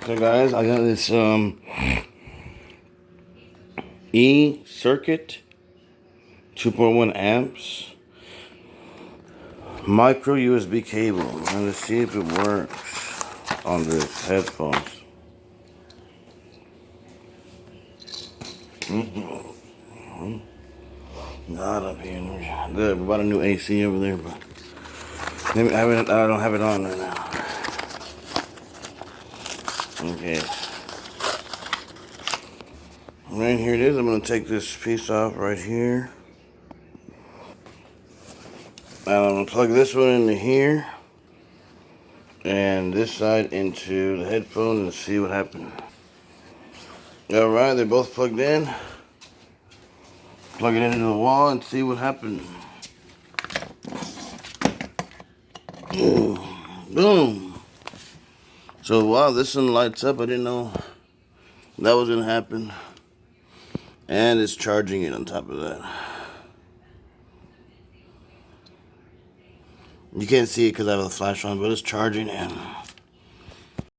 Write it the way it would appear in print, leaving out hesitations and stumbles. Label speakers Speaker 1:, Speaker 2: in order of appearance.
Speaker 1: Okay guys, I got this E circuit 2.1 amps micro USB cable. I'm gonna see if it works on this headphones. Not up here. We bought a new AC over there, but I don't have it on right now. Okay. Right here it is. I'm going to take this piece off right here. And I'm going to plug this one into here. And this side into the headphone and see what happens. Alright, they're both plugged in. Plug it into the wall and see what happens. Boom. So wow, this one lights up. I didn't know that was going to happen. And it's charging it on top of that. You can't see it because I have a flash on, but it's charging it.